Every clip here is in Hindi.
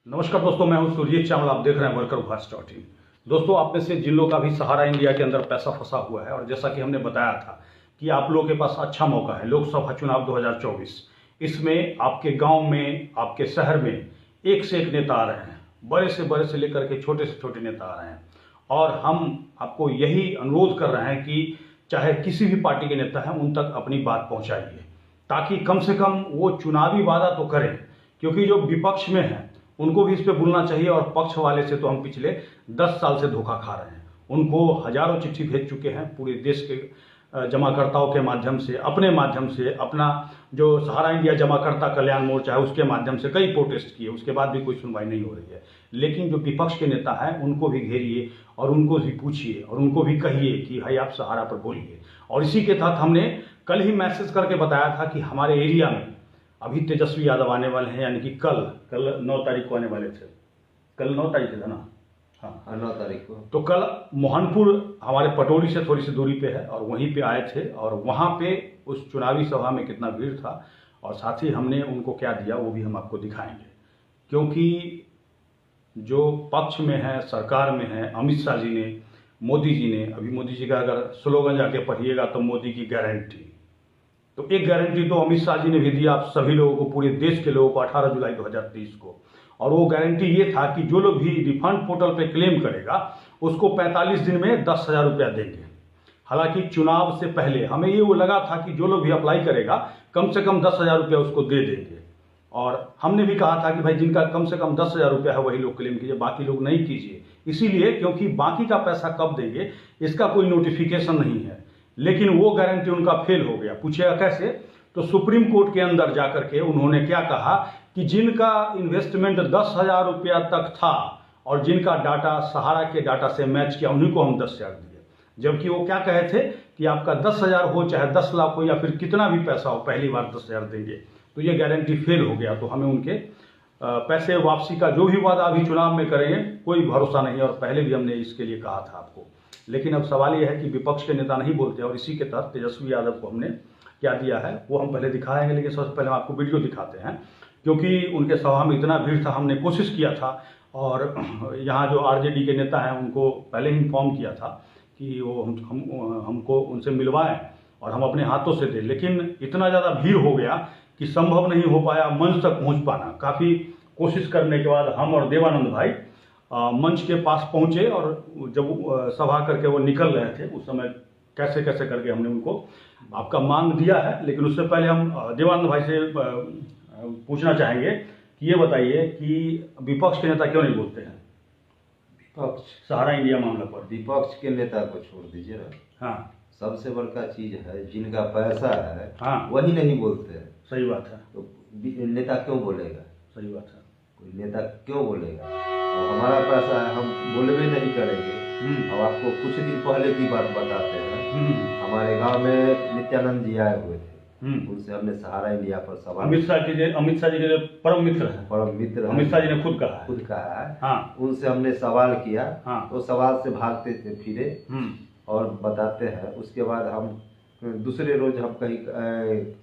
नमस्कार दोस्तों, मैं हूं सुरजीत चावल। आप देख रहे हैं वर्कर वॉइस .in। दोस्तों, आप में से जिन लोगों का भी सहारा इंडिया के अंदर पैसा फंसा हुआ है, और जैसा कि हमने बताया था कि आप लोगों के पास अच्छा मौका है, लोकसभा चुनाव 2024, इसमें आपके गांव में, आपके शहर में एक से एक नेता आ रहे हैं, बड़े से लेकर के छोटे से छोटे नेता आ रहे हैं। और हम आपको यही अनुरोध कर रहे हैं कि चाहे किसी भी पार्टी के नेता हैं, उन तक अपनी बात पहुंचाइए, ताकि कम से कम वो चुनावी वादा तो करें, क्योंकि जो विपक्ष में है उनको भी इस पे बोलना चाहिए। और पक्ष वाले से तो हम पिछले 10 साल से धोखा खा रहे हैं। उनको हजारों चिट्ठी भेज चुके हैं, पूरे देश के जमाकर्ताओं के माध्यम से, अपने माध्यम से, अपना जो सहारा इंडिया जमाकर्ता कल्याण मोर्चा है उसके माध्यम से कई प्रोटेस्ट किए, उसके बाद भी कोई सुनवाई नहीं हो रही है। लेकिन जो विपक्ष के नेता हैं उनको भी घेरिए और उनको भी पूछिए और उनको भी कहिए कि भाई आप सहारा पर बोलिए। और इसी के तहत हमने कल ही मैसेज करके बताया था कि हमारे एरिया में अभी तेजस्वी यादव आने वाले हैं, यानी कि कल 9 तारीख को आने वाले थे। कल 9 तारीख था ना? हाँ, 9 तारीख को। तो कल मोहनपुर हमारे पटोरी से थोड़ी सी दूरी पे है, और वहीं पे आए थे। और वहाँ पे उस चुनावी सभा में कितना भीड़ था, और साथ ही हमने उनको क्या दिया वो भी हम आपको दिखाएंगे। क्योंकि जो पक्ष में है, सरकार में है, अमित शाह जी ने, मोदी जी ने, अभी मोदी जी का अगर स्लोगन जाके पढ़िएगा तो मोदी की गारंटी, तो एक गारंटी तो अमित शाह जी ने भी दिया आप सभी लोगों को, पूरे देश के लोगों को 18 जुलाई 2023 को। और वो गारंटी ये था कि जो लोग भी रिफंड पोर्टल पे क्लेम करेगा उसको 45 दिन में 10,000 रुपया देंगे। हालांकि चुनाव से पहले हमें ये वो लगा था कि जो लोग भी अप्लाई करेगा कम से कम 10,000 रुपया उसको दे देंगे। और हमने भी कहा था कि भाई जिनका कम से कम 10,000 रुपया है वही लोग क्लेम कीजिए, बाकी लोग नहीं कीजिए। इसीलिए क्योंकि बाकी का पैसा कब देंगे इसका कोई नोटिफिकेशन नहीं है। लेकिन वो गारंटी उनका फेल हो गया। पूछेगा कैसे? तो सुप्रीम कोर्ट के अंदर जाकर के उन्होंने क्या कहा कि जिनका इन्वेस्टमेंट 10,000 रुपया तक था और जिनका डाटा सहारा के डाटा से मैच किया उन्हीं को हम 10,000 दिए। जबकि वो क्या कहे थे कि आपका 10,000 हो चाहे 10 लाख हो या फिर कितना भी पैसा हो, पहली बार 10,000 देंगे। तो ये गारंटी फेल हो गया। तो हमें उनके पैसे वापसी का जो भी वादा अभी चुनाव में करेंगे कोई भरोसा नहीं। और पहले भी हमने इसके लिए कहा था आपको। लेकिन अब सवाल यह है कि विपक्ष के नेता नहीं बोलते, और इसी के तहत तेजस्वी यादव को हमने क्या दिया है वो हम पहले दिखाएंगे। लेकिन सबसे पहले हम आपको वीडियो दिखाते हैं, क्योंकि उनके सभा में इतना भीड़ था। हमने कोशिश किया था, और यहाँ जो आरजेडी के नेता हैं उनको पहले ही इन्फॉर्म किया था कि वो हमको उनसे मिलवाएं और हम अपने हाथों से दें। लेकिन इतना ज़्यादा भीड़ हो गया कि संभव नहीं हो पाया मंच तक पहुँच पाना। काफ़ी कोशिश करने के बाद हम और देवानंद भाई मंच के पास पहुंचे, और जब सभा करके वो निकल रहे थे उस समय कैसे कैसे करके हमने उनको आपका मांग दिया है। लेकिन उससे पहले हम देवानंद भाई से पूछना चाहेंगे कि ये बताइए कि विपक्ष के नेता क्यों नहीं बोलते हैं विपक्ष सहारा इंडिया मामला पर? विपक्ष के नेता को छोड़ दीजिए ना। हाँ, सबसे बड़का चीज है जिनका पैसा है, हाँ, वही नहीं बोलते हैं। सही बात है। तो नेता क्यों बोलेगा? सही बात है। कोई नेता क्यों बोलेगा? और हमारा पैसा है, हम बोलबे नहीं करेंगे। अब आपको कुछ दिन पहले की बात बताते हैं। हमारे गांव में नित्यानंद जी आए हुए थे। उनसे हमने सहारा इंडिया पर सवाल, अमित शाह जी के जो परम मित्र अमित शाह जी ने खुद कहा है। हाँ, उनसे हमने सवाल किया। हाँ, तो सवाल से भागते थे फिरे और बताते हैं। उसके बाद हम दूसरे रोज हम कहीं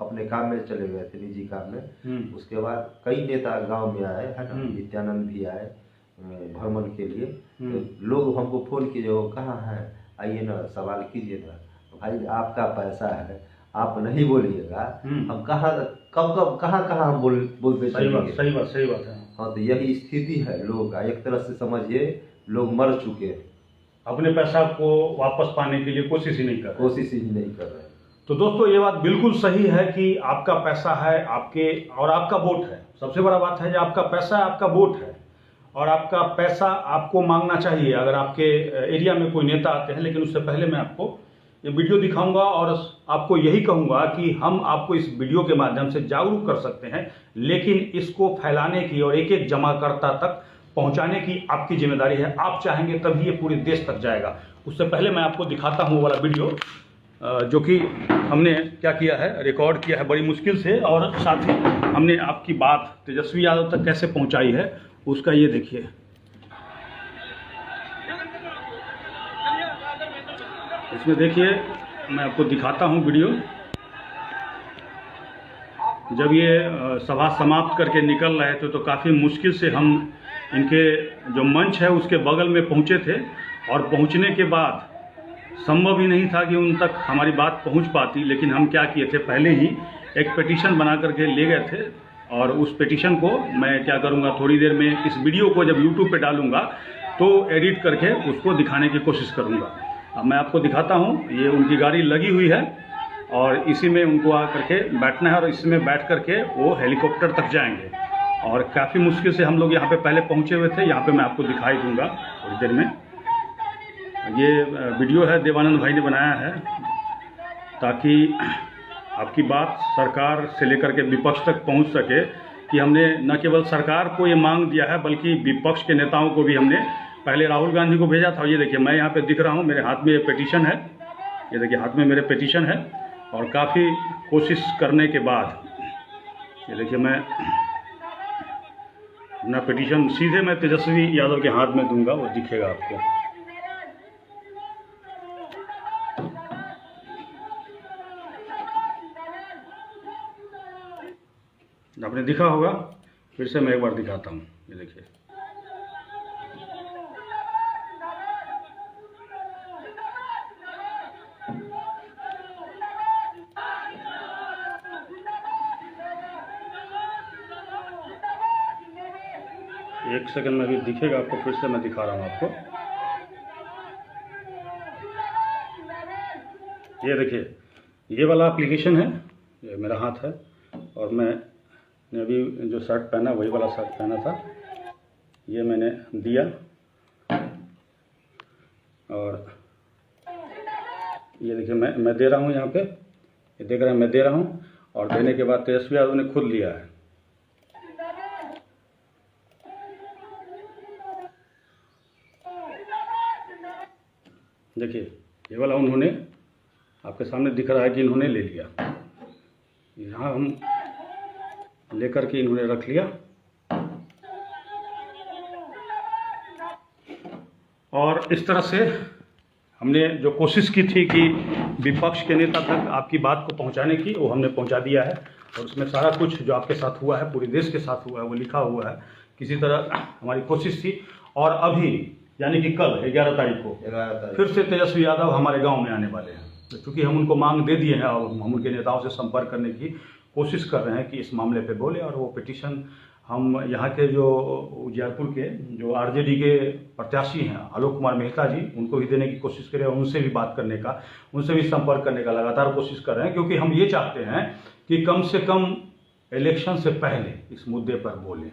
अपने काम में चले गए थे, निजी काम में। उसके बाद कई नेता गांव में आए है ना, नित्यानंद भी आए भ्रमण के लिए। तो लोग हमको फोन किए, वो कहाँ है, आइए ना सवाल कीजिए ना। भाई आपका पैसा है, आप नहीं बोलिएगा, हम कहाँ कहाँ हम बोलते चलेंगे। सही बात है। हाँ, तो यही स्थिति है लोगों का। एक तरह से समझिए लोग मर चुके हैं, अपने पैसा को वापस पाने के लिए कोशिश ही नहीं कर रहे। तो दोस्तों, ये बात बिल्कुल सही है कि आपका पैसा है आपके, और आपका वोट है। सबसे बड़ा बात है कि आपका पैसा है, आपका वोट है, और आपका पैसा आपको मांगना चाहिए अगर आपके एरिया में कोई नेता आते हैं। लेकिन उससे पहले मैं आपको ये वीडियो दिखाऊंगा और आपको यही कहूंगा कि हम आपको इस वीडियो के माध्यम से जागरूक कर सकते हैं, लेकिन इसको फैलाने की और एक एक जमाकर्ता तक पहुंचाने की आपकी जिम्मेदारी है। आप चाहेंगे तभी ये पूरे देश तक जाएगा। उससे पहले मैं आपको दिखाता हूँ वो वाला वीडियो, जो कि हमने क्या किया है, रिकॉर्ड किया है बड़ी मुश्किल से, और साथ ही हमने आपकी बात तेजस्वी यादव तक कैसे पहुंचाई है उसका ये देखिए। इसमें देखिए, मैं आपको दिखाता हूँ वीडियो। जब ये सभा समाप्त करके निकल रहे थे तो काफ़ी मुश्किल से हम इनके जो मंच है उसके बगल में पहुंचे थे, और पहुंचने के बाद संभव ही नहीं था कि उन तक हमारी बात पहुंच पाती, लेकिन हम क्या किए थे, पहले ही एक पिटीशन बना करके ले गए थे, और उस पिटीशन को मैं क्या करूंगा, थोड़ी देर में इस वीडियो को जब यूट्यूब पे डालूंगा तो एडिट करके उसको दिखाने की कोशिश करूंगा। अब मैं आपको दिखाता हूं, ये उनकी गाड़ी लगी हुई है और इसी में उनको आ करके बैठना है, और इसमें बैठ करके वो हेलीकॉप्टर तक जाएंगे। और काफ़ी मुश्किल से हम लोग यहाँ पे पहले पहुँचे हुए थे, यहाँ पे मैं आपको दिखाई दूंगा थोड़ी देर में। ये वीडियो है देवानंद भाई ने बनाया है, ताकि आपकी बात सरकार से लेकर के विपक्ष तक पहुंच सके, कि हमने न केवल सरकार को ये मांग दिया है बल्कि विपक्ष के नेताओं को भी हमने पहले राहुल गांधी को भेजा था। ये देखिए मैं यहाँ पे दिख रहा हूँ, मेरे हाथ में ये पिटीशन है, ये देखिए हाथ में मेरे पिटीशन है, और काफ़ी कोशिश करने के बाद ये देखिए मैं अपना पिटीशन सीधे मैं तेजस्वी यादव के हाथ में दूंगा, वो दिखेगा आपको। आपने दिखा होगा, फिर से मैं एक बार दिखाता हूँ, ये देखिए। एक सेकंड में भी दिखेगा आपको, फिर से मैं दिखा रहा हूँ आपको। ये देखिए, ये वाला एप्लीकेशन है, ये मेरा हाथ है, और मैंने अभी जो शर्ट पहना वही वाला शर्ट पहना था, ये मैंने दिया, और ये देखिए मैं दे रहा हूँ यहाँ पे, ये देख रहे हैं मैं दे रहा हूँ, और देने के बाद तेजस्वी यादव ने खुद लिया है। देखिए ये वाला उन्होंने, आपके सामने दिख रहा है कि इन्होंने ले लिया, यहाँ हम लेकर के इन्होंने रख लिया, और इस तरह से हमने जो कोशिश की थी कि विपक्ष के नेता तक आपकी बात को पहुंचाने की, वो हमने पहुंचा दिया है। और उसमें सारा कुछ जो आपके साथ हुआ है, पूरे देश के साथ हुआ है, वो लिखा हुआ है। किसी तरह हमारी कोशिश थी, और अभी यानी कि कल 11 तारीख को फिर से तेजस्वी यादव हमारे गांव में आने वाले हैं। तो चूँकि हम उनको मांग दे दिए हैं, और हम उनके नेताओं से संपर्क करने की कोशिश कर रहे हैं कि इस मामले पे बोले, और वो पिटीशन हम यहाँ के जो उजियारपुर के जो आरजेडी के प्रत्याशी हैं आलोक कुमार मेहता जी, उनको भी देने की कोशिश करें, और उनसे भी बात करने का, उनसे भी संपर्क करने का लगातार कोशिश कर रहे हैं, क्योंकि हम ये चाहते हैं कि कम से कम इलेक्शन से पहले इस मुद्दे पर बोलें,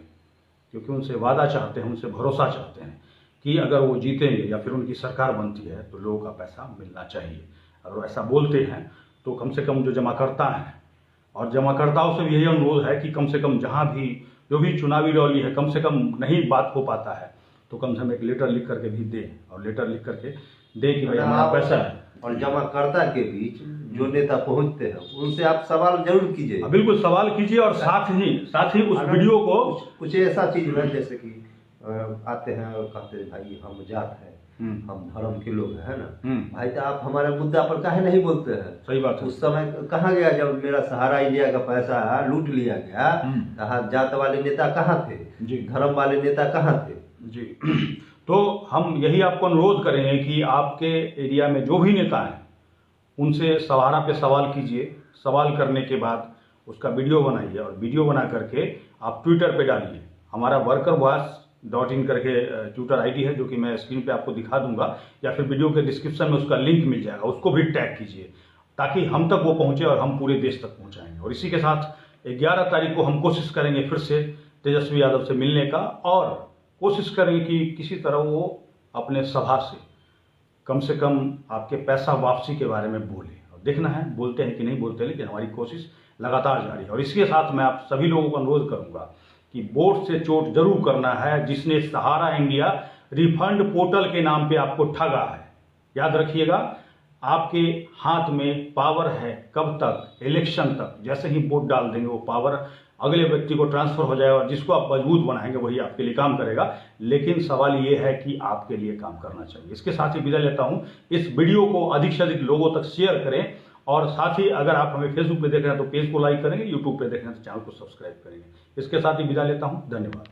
क्योंकि उनसे वादा चाहते हैं, उनसे भरोसा चाहते हैं कि अगर वो जीतेंगे या फिर उनकी सरकार बनती है तो लोगों का पैसा मिलना चाहिए। अगर ऐसा बोलते हैं तो कम से कम जो जमाकर्ता हैं, और जमाकर्ताओं से भी यही अनुरोध है कि कम से कम जहाँ भी जो भी चुनावी रैली है, कम से कम नहीं बात हो पाता है तो कम से कम एक लेटर लिख करके भी दें, और लेटर लिख करके दें कि भाई हमारा पैसा है। और जमाकर्ता के बीच जो नेता पहुंचते हैं उनसे आप सवाल जरूर कीजिए। बिल्कुल सवाल कीजिए, और साथ ही उस वीडियो को कुछ ऐसा चीज है जैसे कि आते हैं और कहते हैं भाई हम जात हैं, हम धर्म के लोग हैं ना, भाई तो आप हमारे मुद्दा पर काहे नहीं बोलते हैं। सही बात है। उस समय कहाँ गया जब मेरा सहारा इंडिया का पैसा लूट लिया गया, कहाँ जात वाले नेता कहाँ थे जी, धर्म वाले नेता कहाँ थे जी। तो हम यही आपको अनुरोध करेंगे कि आपके एरिया में जो भी नेता हैं उनसे सहारा पे सवाल कीजिए, सवाल करने के बाद उसका वीडियो बनाइए, और वीडियो बना करके आप ट्विटर पे डालिए। हमारा workervoice.in करके ट्विटर आईडी है, जो कि मैं स्क्रीन पे आपको दिखा दूंगा, या फिर वीडियो के डिस्क्रिप्शन में उसका लिंक मिल जाएगा, उसको भी टैग कीजिए, ताकि हम तक वो पहुंचे और हम पूरे देश तक पहुंचाएंगे। और इसी के साथ 11 तारीख को हम कोशिश करेंगे फिर से तेजस्वी यादव से मिलने का, और कोशिश करेंगे कि किसी तरह वो अपने सभा से कम आपके पैसा वापसी के बारे में बोले, और देखना है बोलते हैं कि नहीं बोलते, लेकिन हमारी कोशिश लगातार जारी है। और इसके साथ मैं आप सभी लोगों को अनुरोध करूंगा कि वोट से चोट जरूर करना है, जिसने सहारा इंडिया रिफंड पोर्टल के नाम पे आपको ठगा है। याद रखिएगा, आपके हाथ में पावर है कब तक, इलेक्शन तक। जैसे ही वोट डाल देंगे वो पावर अगले व्यक्ति को ट्रांसफर हो जाएगा, और जिसको आप मजबूत बनाएंगे वही आपके लिए काम करेगा। लेकिन सवाल ये है कि आपके लिए काम करना चाहिए। इसके साथ ही विदा लेता हूं। इस वीडियो को अधिक से अधिक लोगों तक शेयर करें, और साथ ही अगर आप हमें फेसबुक पे देख रहे हैं तो पेज को लाइक करेंगे, यूट्यूब पे देख रहे हैं तो चैनल को सब्सक्राइब करेंगे। इसके साथ ही विदा लेता हूं। धन्यवाद।